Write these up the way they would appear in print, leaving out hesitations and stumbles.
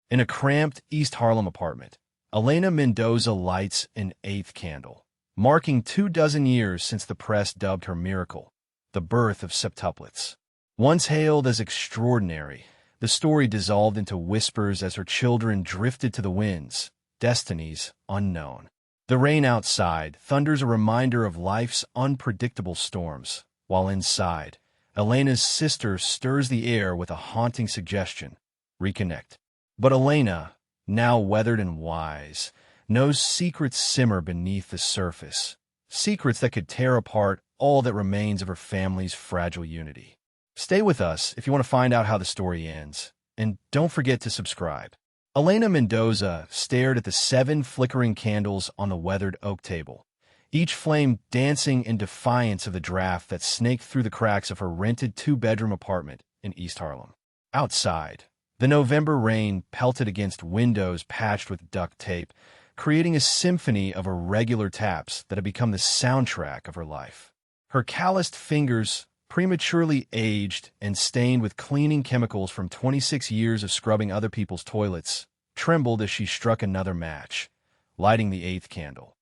In a cramped East Harlem apartment, Elena Mendoza lights an eighth candle, marking 24 years since the press dubbed her miracle, the birth of septuplets. Once hailed as extraordinary, the story dissolved into whispers as her children drifted to the winds, destinies unknown. The rain outside thunders a reminder of life's unpredictable storms, while inside, Elena's sister stirs the air with a haunting suggestion: reconnect. But Elena, now weathered and wise, knows secrets simmer beneath the surface, secrets that could tear apart all that remains of her family's fragile unity. Stay with us if you want to find out how the story ends, and don't forget to subscribe. Elena Mendoza stared at the 7 flickering candles on the weathered oak table, each flame dancing in defiance of the draft that snaked through the cracks of her rented 2-bedroom apartment in East Harlem. Outside, the November rain pelted against windows patched with duct tape, creating a symphony of irregular taps that had become the soundtrack of her life. Her calloused fingers, prematurely aged and stained with cleaning chemicals from 26 years of scrubbing other people's toilets, trembled as she struck another match, lighting the 8th candle,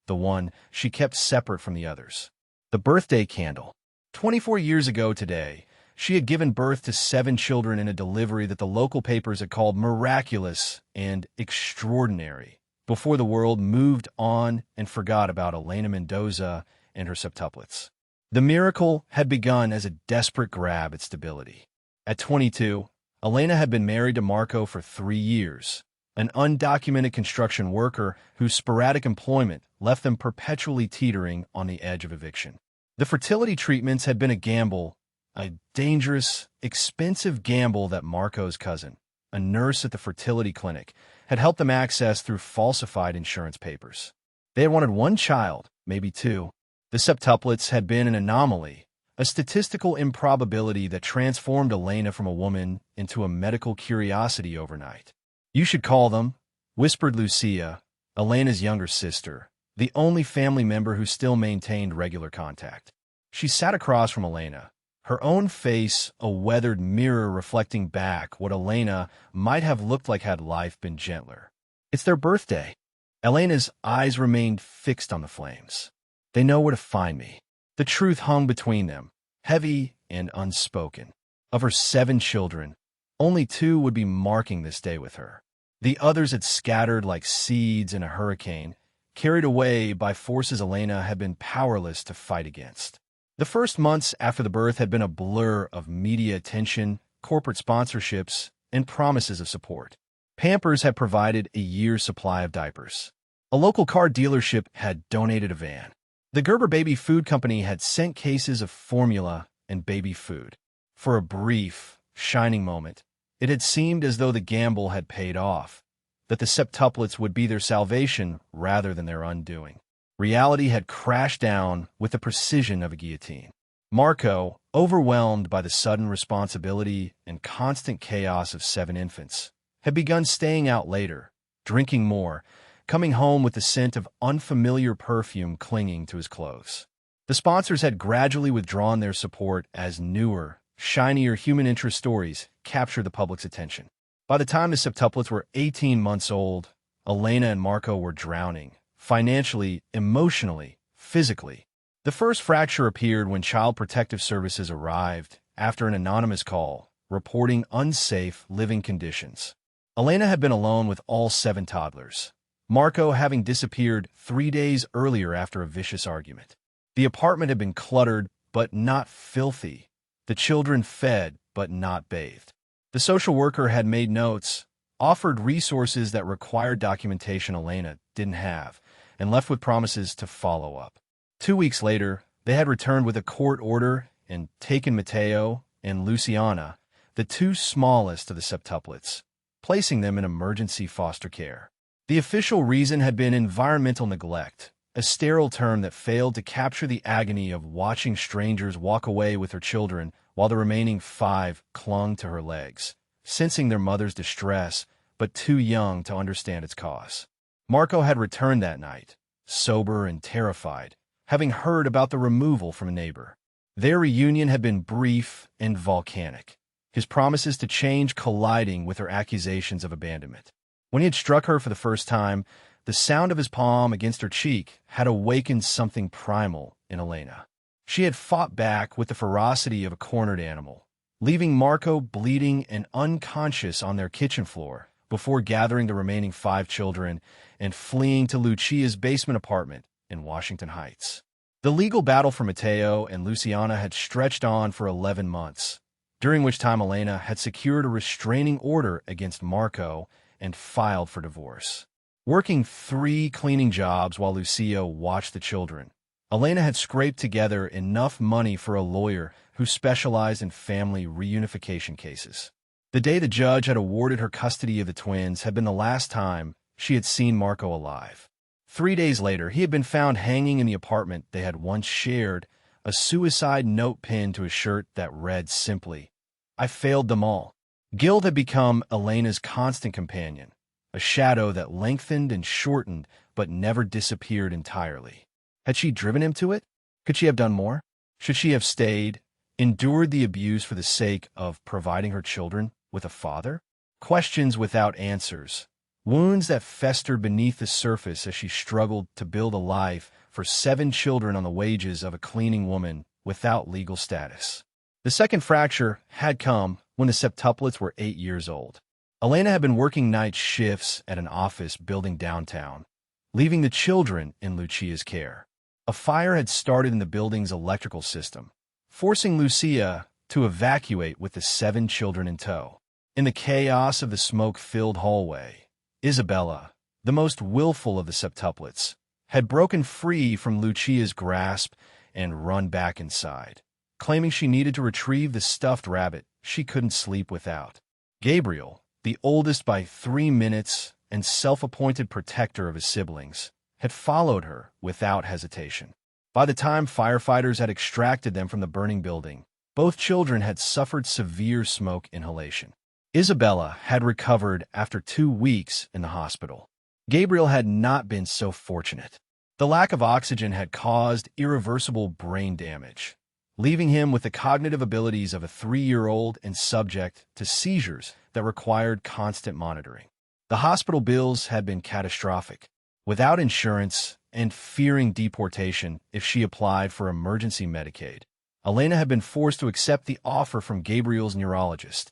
the one she kept separate from the others. The birthday candle. 24 years ago today, she had given birth to 7 children in a delivery that the local papers had called miraculous and extraordinary, before the world moved on and forgot about Elena Mendoza and her septuplets. The miracle had begun as a desperate grab at stability. At 22, Elena had been married to Marco for 3 years, an undocumented construction worker whose sporadic employment left them perpetually teetering on the edge of eviction. The fertility treatments had been a gamble, a dangerous, expensive gamble that Marco's cousin, a nurse at the fertility clinic, had helped them access through falsified insurance papers. They had wanted 1 child, maybe 2. The septuplets had been an anomaly, a statistical improbability that transformed Elena from a woman into a medical curiosity overnight. "You should call them," whispered Lucia, Elena's younger sister, the only family member who still maintained regular contact. She sat across from Elena, her own face a weathered mirror reflecting back what Elena might have looked like had life been gentler. "It's their birthday." Elena's eyes remained fixed on the flames. "They know where to find me." The truth hung between them, heavy and unspoken. Of her 7 children, only 2 would be marking this day with her. The others had scattered like seeds in a hurricane, carried away by forces Elena had been powerless to fight against. The first months after the birth had been a blur of media attention, corporate sponsorships, and promises of support. Pampers had provided a year's supply of diapers. A local car dealership had donated a van. The Gerber Baby Food Company had sent cases of formula and baby food. For a brief, shining moment, it had seemed as though the gamble had paid off, that the septuplets would be their salvation rather than their undoing. Reality had crashed down with the precision of a guillotine. Marco, overwhelmed by the sudden responsibility and constant chaos of 7 infants, had begun staying out later, drinking more, coming home with the scent of unfamiliar perfume clinging to his clothes. The sponsors had gradually withdrawn their support as newer, shinier human interest stories captured the public's attention. By the time the septuplets were 18 months old, Elena and Marco were drowning, financially, emotionally, physically. The first fracture appeared when Child Protective Services arrived after an anonymous call reporting unsafe living conditions. Elena had been alone with all 7 toddlers, Marco having disappeared 3 days earlier after a vicious argument. The apartment had been cluttered, but not filthy. The children fed, but not bathed. The social worker had made notes, offered resources that required documentation Elena didn't have, and left with promises to follow up. 2 weeks later, they had returned with a court order and taken Matteo and Luciana, the 2 smallest of the septuplets, placing them in emergency foster care. The official reason had been environmental neglect, a sterile term that failed to capture the agony of watching strangers walk away with her children while the remaining 5 clung to her legs, sensing their mother's distress, but too young to understand its cause. Marco had returned that night, sober and terrified, having heard about the removal from a neighbor. Their reunion had been brief and volcanic. his promises to change colliding with her accusations of abandonment. When he had struck her for the first time, the sound of his palm against her cheek had awakened something primal in Elena. She had fought back with the ferocity of a cornered animal, leaving Marco bleeding and unconscious on their kitchen floor before gathering the remaining 5 children and fleeing to Lucia's basement apartment in Washington Heights. The legal battle for Matteo and Luciana had stretched on for 11 months, during which time Elena had secured a restraining order against Marco and filed for divorce. Working 3 cleaning jobs while Lucia watched the children, Elena had scraped together enough money for a lawyer who specialized in family reunification cases. The day the judge had awarded her custody of the twins had been the last time she had seen Marco alive. 3 days later, he had been found hanging in the apartment they had once shared, a suicide note pinned to his shirt that read simply, "I failed them all." Guilt had become Elena's constant companion, a shadow that lengthened and shortened but never disappeared entirely. Had she driven him to it? Could she have done more? Should she have stayed, endured the abuse for the sake of providing her children with a father? Questions without answers, wounds that festered beneath the surface as she struggled to build a life for 7 children on the wages of a cleaning woman without legal status. The second fracture had come when the septuplets were 8 years old. Elena had been working night shifts at an office building downtown, leaving the children in Lucia's care. A fire had started in the building's electrical system, forcing Lucia to evacuate with the 7 children in tow. In the chaos of the smoke-filled hallway, Isabella, the most willful of the septuplets, had broken free from Lucia's grasp and run back inside, claiming she needed to retrieve the stuffed rabbit she couldn't sleep without. Gabriel, the oldest by 3 minutes and self-appointed protector of his siblings, had followed her without hesitation. By the time firefighters had extracted them from the burning building, both children had suffered severe smoke inhalation. Isabella had recovered after 2 weeks in the hospital. Gabriel had not been so fortunate. The lack of oxygen had caused irreversible brain damage, leaving him with the cognitive abilities of a 3-year-old and subject to seizures that required constant monitoring. The hospital bills had been catastrophic. Without insurance and fearing deportation if she applied for emergency Medicaid, Elena had been forced to accept the offer from Gabriel's neurologist,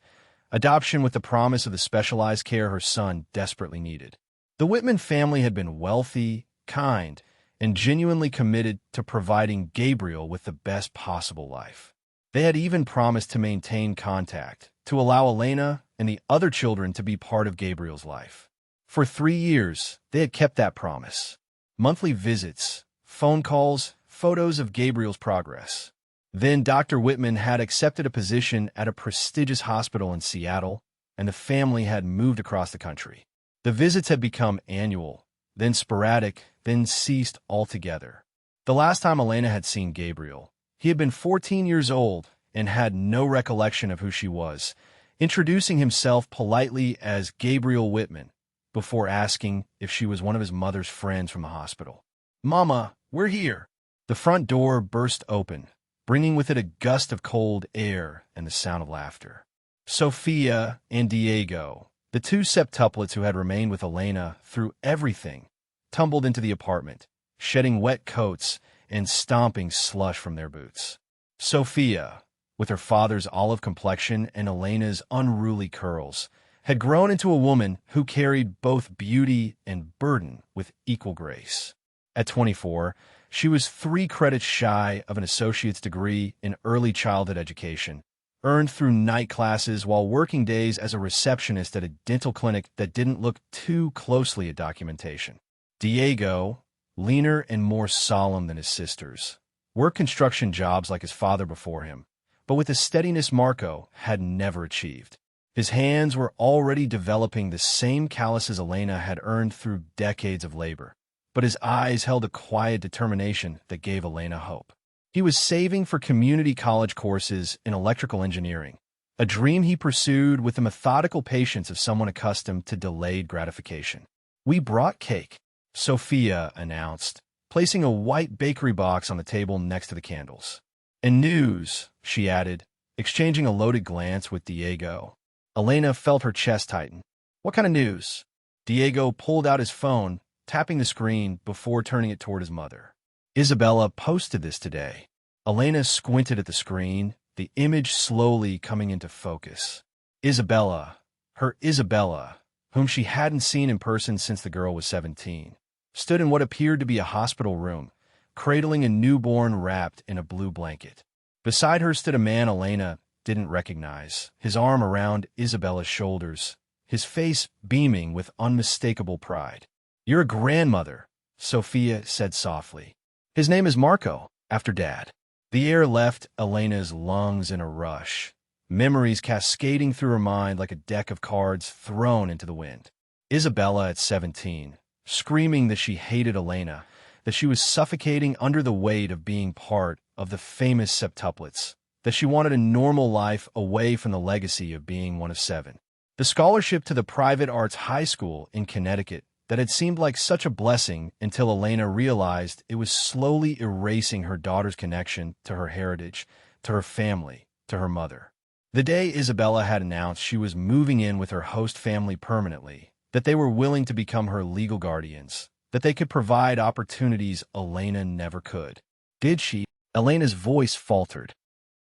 adoption with the promise of the specialized care her son desperately needed. The Whitman family had been wealthy, kind, and genuinely committed to providing Gabriel with the best possible life. They had even promised to maintain contact, to allow Elena and the other children to be part of Gabriel's life. For 3 years, they had kept that promise. Monthly visits, phone calls, photos of Gabriel's progress. Then Dr. Whitman had accepted a position at a prestigious hospital in Seattle, and the family had moved across the country. The visits had become annual, then sporadic, then ceased altogether. The last time Elena had seen Gabriel, he had been 14 years old and had no recollection of who she was, introducing himself politely as Gabriel Whitman, before asking if she was one of his mother's friends from the hospital. "Mama, we're here." The front door burst open, bringing with it a gust of cold air and the sound of laughter. Sophia and Diego, the 2 septuplets who had remained with Elena through everything, tumbled into the apartment, shedding wet coats and stomping slush from their boots. Sophia, with her father's olive complexion and Elena's unruly curls, had grown into a woman who carried both beauty and burden with equal grace. At 24, she was 3 credits shy of an associate's degree in early childhood education, earned through night classes while working days as a receptionist at a dental clinic that didn't look too closely at documentation. Diego, leaner and more solemn than his sisters, worked construction jobs like his father before him, but with a steadiness Marco had never achieved. His hands were already developing the same calluses Elena had earned through decades of labor, but his eyes held a quiet determination that gave Elena hope. He was saving for community college courses in electrical engineering, a dream he pursued with the methodical patience of someone accustomed to delayed gratification. "We brought cake," Sophia announced, placing a white bakery box on the table next to the candles. "And news," she added, exchanging a loaded glance with Diego. Elena felt her chest tighten. "What kind of news?" Diego pulled out his phone, tapping the screen before turning it toward his mother. "Isabella posted this today." Elena squinted at the screen, the image slowly coming into focus. Isabella, her Isabella, whom she hadn't seen in person since the girl was 17, stood in what appeared to be a hospital room, cradling a newborn wrapped in a blue blanket. Beside her stood a man Elena didn't recognize, his arm around Isabella's shoulders, his face beaming with unmistakable pride. "You're a grandmother," Sophia said softly. "His name is Marco, after Dad." The air left Elena's lungs in a rush, memories cascading through her mind like a deck of cards thrown into the wind. Isabella at 17, screaming that she hated Elena, that she was suffocating under the weight of being part of the famous septuplets, that she wanted a normal life away from the legacy of being one of 7. The scholarship to the private arts high school in Connecticut that had seemed like such a blessing until Elena realized it was slowly erasing her daughter's connection to her heritage, to her family, to her mother. The day Isabella had announced she was moving in with her host family permanently, that they were willing to become her legal guardians, that they could provide opportunities Elena never could. "Did she?" Elena's voice faltered.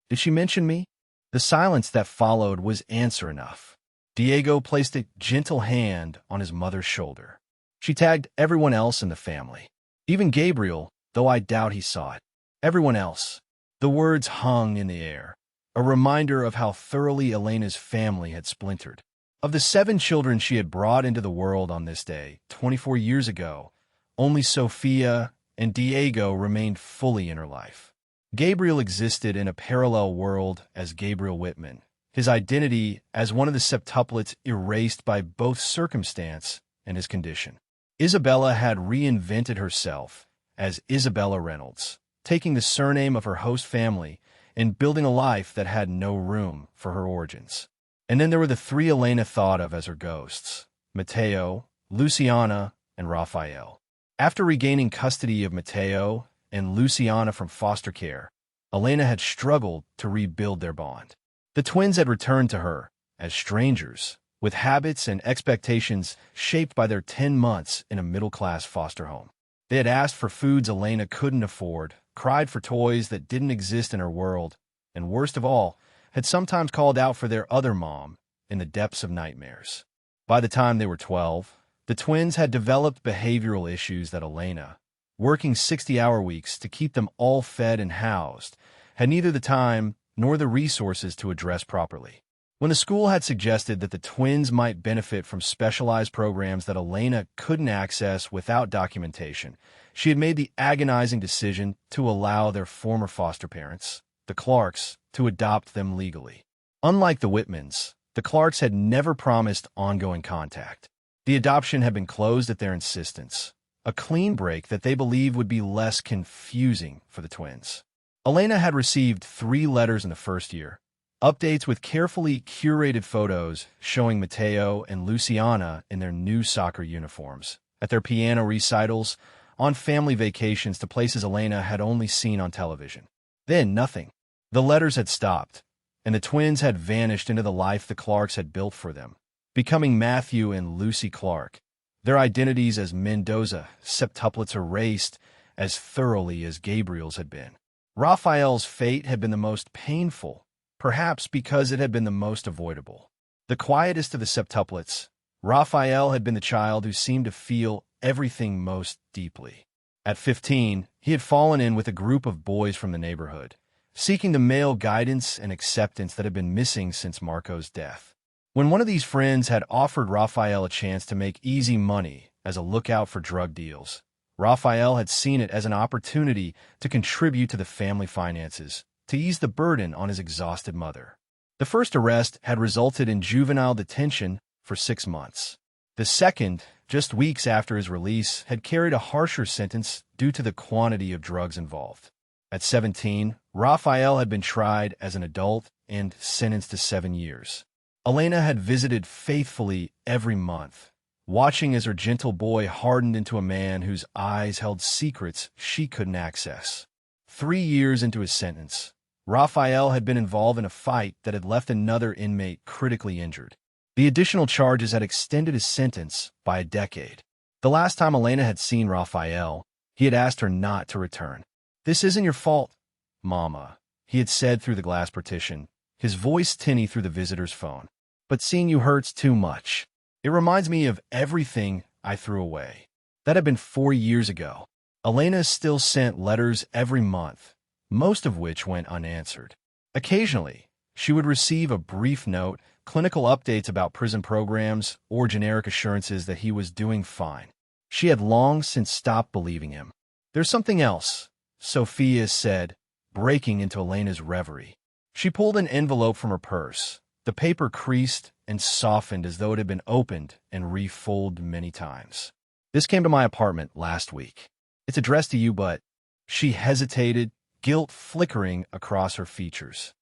"Did she mention me?" The silence that followed was answer enough. Diego placed a gentle hand on his mother's shoulder. "She tagged everyone else in the family. Even Gabriel, though I doubt he saw it. Everyone else." The words hung in the air, a reminder of how thoroughly Elena's family had splintered. Of the 7 children she had brought into the world on this day, 24 years ago, only Sophia and Diego remained fully in her life. Gabriel existed in a parallel world as Gabriel Whitman, his identity as one of the septuplets erased by both circumstance and his condition. Isabella had reinvented herself as Isabella Reynolds, taking the surname of her host family and building a life that had no room for her origins. And then there were the 3 Elena thought of as her ghosts: Matteo, Luciana, and Raphael. After regaining custody of Matteo and Luciana from foster care, Elena had struggled to rebuild their bond. The twins had returned to her as strangers, with habits and expectations shaped by their 10 months in a middle-class foster home. They had asked for foods Elena couldn't afford, cried for toys that didn't exist in her world, and worst of all, had sometimes called out for their other mom in the depths of nightmares. By the time they were 12, the twins had developed behavioral issues that Elena, working 60-hour weeks to keep them all fed and housed, had neither the time nor the resources to address properly. When the school had suggested that the twins might benefit from specialized programs that Elena couldn't access without documentation, she had made the agonizing decision to allow their former foster parents, the Clarks, to adopt them legally. Unlike the Whitmans, the Clarks had never promised ongoing contact. The adoption had been closed at their insistence, a clean break that they believed would be less confusing for the twins. Elena had received 3 letters in the first year, updates with carefully curated photos showing Matteo and Luciana in their new soccer uniforms, at their piano recitals, on family vacations to places Elena had only seen on television. Then nothing. The letters had stopped, and the twins had vanished into the life the Clarks had built for them, becoming Matthew and Lucy Clark, their identities as Mendoza septuplets erased as thoroughly as Gabriel's had been. Raphael's fate had been the most painful, perhaps because it had been the most avoidable. The quietest of the septuplets, Raphael had been the child who seemed to feel everything most deeply. At 15, he had fallen in with a group of boys from the neighborhood, seeking the male guidance and acceptance that had been missing since Marco's death. When one of these friends had offered Raphael a chance to make easy money as a lookout for drug deals, Raphael had seen it as an opportunity to contribute to the family finances, to ease the burden on his exhausted mother. The first arrest had resulted in juvenile detention for 6 months. The second, just weeks after his release, had carried a harsher sentence due to the quantity of drugs involved. At 17, Raphael had been tried as an adult and sentenced to 7 years. Elena had visited faithfully every month, watching as her gentle boy hardened into a man whose eyes held secrets she couldn't access. 3 years into his sentence, Raphael had been involved in a fight that had left another inmate critically injured. The additional charges had extended his sentence by a decade. The last time Elena had seen Raphael, he had asked her not to return. "This isn't your fault, Mama," he had said through the glass partition, his voice tinny through the visitor's phone. "But seeing you hurts too much. It reminds me of everything I threw away." That had been 4 years ago. Elena still sent letters every month, most of which went unanswered. Occasionally, she would receive a brief note, clinical updates about prison programs, or generic assurances that he was doing fine. She had long since stopped believing him. "There's something else," Sophia said, breaking into Elena's reverie. She pulled an envelope from her purse. The paper creased and softened as though it had been opened and refolded many times. "This came to my apartment last week. It's addressed to you, but—" She hesitated, guilt flickering across her features.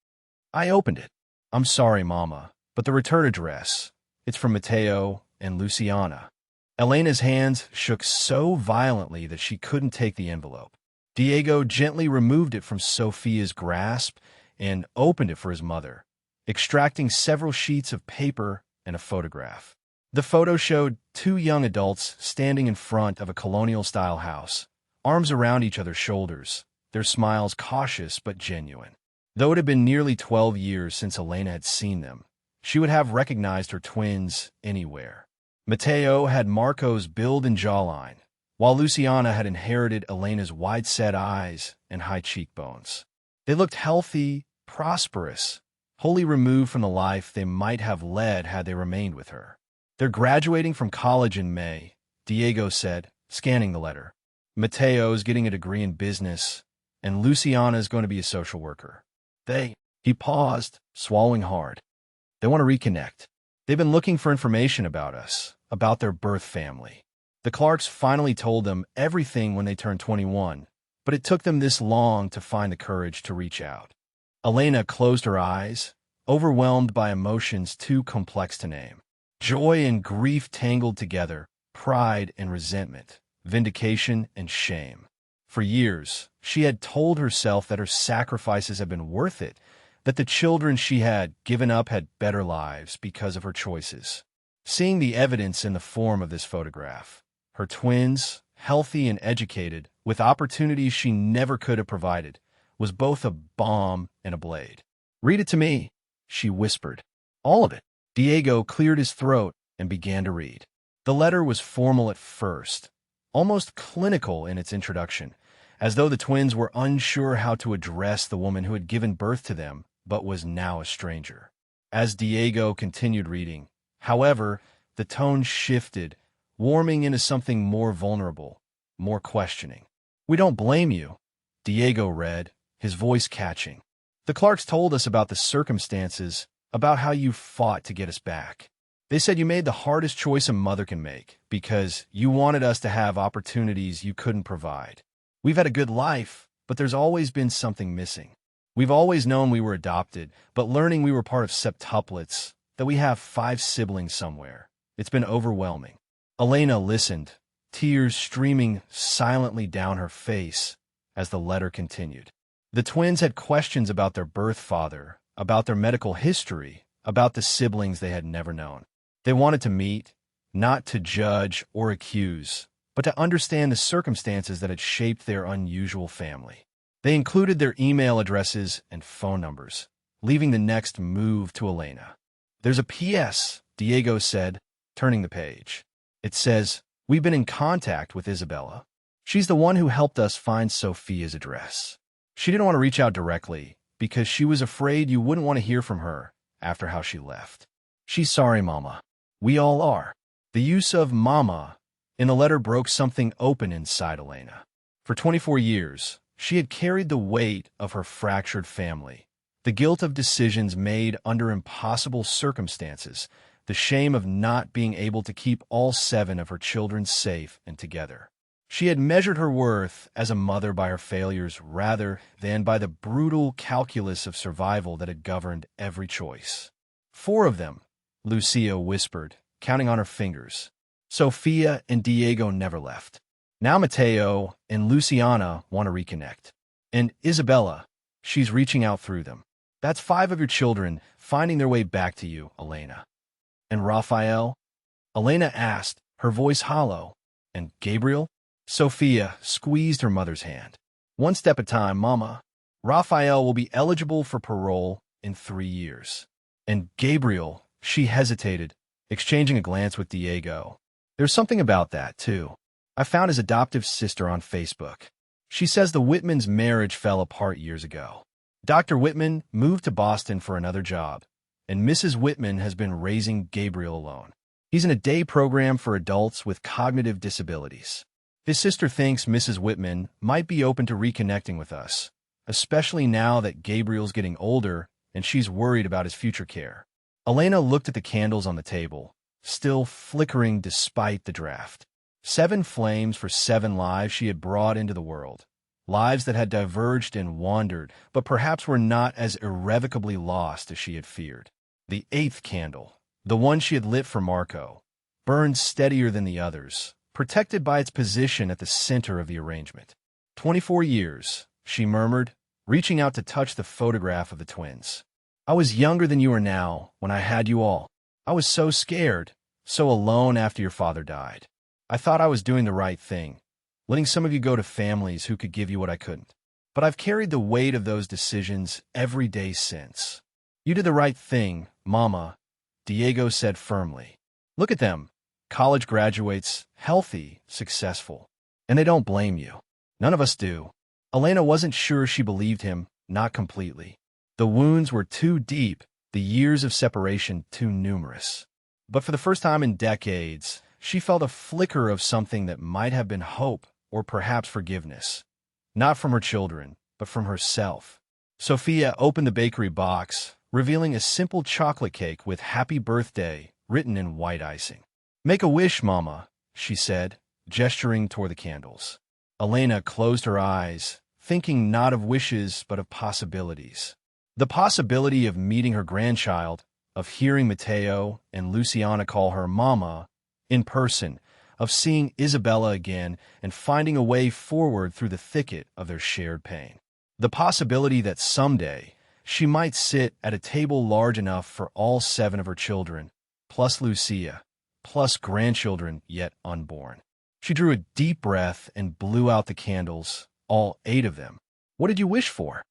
"I opened it. I'm sorry, Mama, but the return address, it's from Matteo and Luciana." Elena's hands shook so violently that she couldn't take the envelope. Diego gently removed it from Sophia's grasp and opened it for his mother, extracting several sheets of paper and a photograph. The photo showed 2 young adults standing in front of a colonial-style house, arms around each other's shoulders, their smiles cautious but genuine. Though it had been nearly 12 years since Elena had seen them, she would have recognized her twins anywhere. Matteo had Marco's build and jawline, while Luciana had inherited Elena's wide-set eyes and high cheekbones. They looked healthy, prosperous, wholly removed from the life they might have led had they remained with her. "They're graduating from college in May," Diego said, scanning the letter. "Matteo's getting a degree in business, and Luciana's going to be a social worker. He paused, swallowing hard. "They want to reconnect. They've been looking for information about us, about their birth family. The Clarks finally told them everything when they turned 21, but it took them this long to find the courage to reach out." Elena closed her eyes, overwhelmed by emotions too complex to name. Joy and grief tangled together, pride and resentment, vindication and shame. For years, she had told herself that her sacrifices had been worth it, that the children she had given up had better lives because of her choices. Seeing the evidence in the form of this photograph, her twins, healthy and educated, with opportunities she never could have provided, was both a balm and a blade. "Read it to me," she whispered. "All of it." Diego cleared his throat and began to read. The letter was formal at first, almost clinical in its introduction, as though the twins were unsure how to address the woman who had given birth to them but was now a stranger. As Diego continued reading, however, the tone shifted, warming into something more vulnerable, more questioning. "We don't blame you," Diego read, his voice catching. "The Clarks told us about the circumstances, about how you fought to get us back. They said you made the hardest choice a mother can make because you wanted us to have opportunities you couldn't provide. We've had a good life, but there's always been something missing. We've always known we were adopted, but learning we were part of septuplets, that we have 5 siblings somewhere, it's been overwhelming." Elena listened, tears streaming silently down her face as the letter continued. The twins had questions about their birth father, about their medical history, about the siblings they had never known. They wanted to meet, not to judge or accuse, but to understand the circumstances that had shaped their unusual family. They included their email addresses and phone numbers, leaving the next move to Elena. "There's a P.S., Diego said, turning the page. It says, "We've been in contact with Isabella. She's the one who helped us find Sophia's address. She didn't want to reach out directly because she was afraid you wouldn't want to hear from her after how she left. She's sorry, Mama. We all are." The use of Mama in the letter broke something open inside Elena. For 24 years, she had carried the weight of her fractured family, the guilt of decisions made under impossible circumstances, the shame of not being able to keep all 7 of her children safe and together. She had measured her worth as a mother by her failures rather than by the brutal calculus of survival that had governed every choice. 4 of them, Lucia whispered, counting on her fingers. Sophia and Diego never left. Now Matteo and Luciana want to reconnect. And Isabella, She's reaching out through them. That's 5 of your children finding their way back to you, Elena. And Raphael? Elena asked, her voice hollow. And Gabriel? Sophia squeezed her mother's hand. One step at a time, Mama. Raphael will be eligible for parole in 3 years. And Gabriel, she hesitated, exchanging a glance with Diego. There's something about that, too. I found his adoptive sister on Facebook. She says the Whitmans' marriage fell apart years ago. Dr. Whitman moved to Boston for another job, and Mrs. Whitman has been raising Gabriel alone. He's in a day program for adults with cognitive disabilities. His sister thinks Mrs. Whitman might be open to reconnecting with us, especially now that Gabriel's getting older and she's worried about his future care. Elena looked at the candles on the table, still flickering despite the draft. 7 flames for 7 lives she had brought into the world. Lives that had diverged and wandered, but perhaps were not as irrevocably lost as she had feared. The 8th candle, the one she had lit for Marco, burned steadier than the others, protected by its position at the center of the arrangement. 24 years, she murmured, reaching out to touch the photograph of the twins. I was younger than you are now when I had you all. I was so scared, so alone after your father died. I thought I was doing the right thing, letting some of you go to families who could give you what I couldn't. But I've carried the weight of those decisions every day since. You did the right thing, Mama, Diego said firmly. Look at them, college graduates, healthy, successful. And they don't blame you. None of us do. Elena wasn't sure she believed him, not completely. The wounds were too deep, the years of separation too numerous. But for the first time in decades, she felt a flicker of something that might have been hope or perhaps forgiveness. Not from her children, but from herself. Sophia opened the bakery box, revealing a simple chocolate cake with "Happy Birthday" written in white icing. Make a wish, Mama, she said, gesturing toward the candles. Elena closed her eyes, thinking not of wishes but of possibilities. The possibility of meeting her grandchild, of hearing Matteo and Luciana call her Mama in person, of seeing Isabella again and finding a way forward through the thicket of their shared pain. The possibility that someday she might sit at a table large enough for all 7 of her children, plus Lucia, plus grandchildren yet unborn. She drew a deep breath and blew out the candles, all 8 of them. What did you wish for?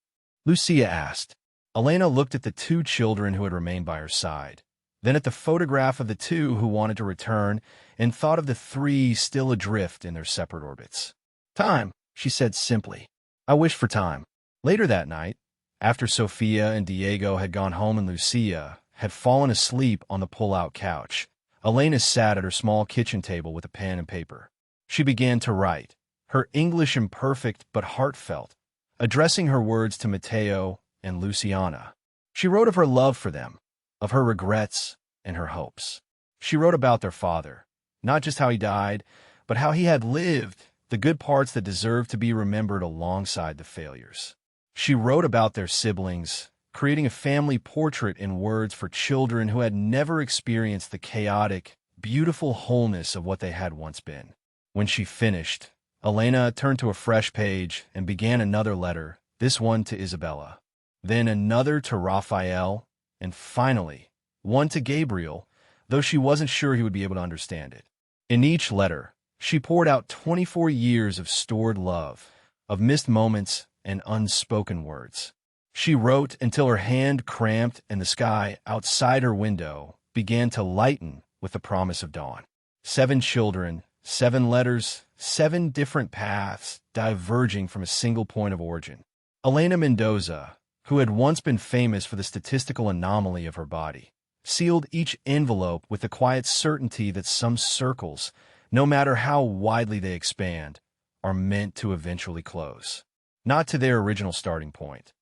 Lucia asked. Elena looked at the 2 children who had remained by her side, then at the photograph of the 2 who wanted to return, and thought of the 3 still adrift in their separate orbits. Time, she said simply. I wish for time. Later that night, after Sophia and Diego had gone home and Lucia had fallen asleep on the pull-out couch, Elena sat at her small kitchen table with a pen and paper. She began to write, her English imperfect but heartfelt, addressing her words to Matteo and Luciana. She wrote of her love for them, of her regrets and her hopes. She wrote about their father, not just how he died, but how he had lived, the good parts that deserved to be remembered alongside the failures. She wrote about their siblings, creating a family portrait in words for children who had never experienced the chaotic, beautiful wholeness of what they had once been. When she finished, Elena turned to a fresh page and began another letter, this one to Isabella, then another to Raphael, and finally, one to Gabriel, though she wasn't sure he would be able to understand it. In each letter, she poured out 24 years of stored love, of missed moments and unspoken words. She wrote until her hand cramped and the sky outside her window began to lighten with the promise of dawn. 7 children, 7 letters, 7 different paths diverging from a single point of origin. Elena Mendoza, who had once been famous for the statistical anomaly of her body, sealed each envelope with the quiet certainty that some circles, no matter how widely they expand, are meant to eventually close. Not to their original starting point.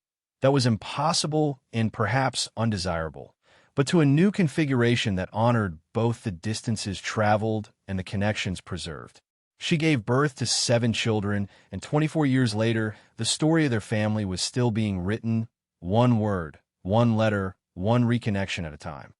That was impossible and perhaps undesirable, but to a new configuration that honored both the distances traveled and the connections preserved. She gave birth to 7 children, and 24 years later, the story of their family was still being written, one word, one letter, one reconnection at a time.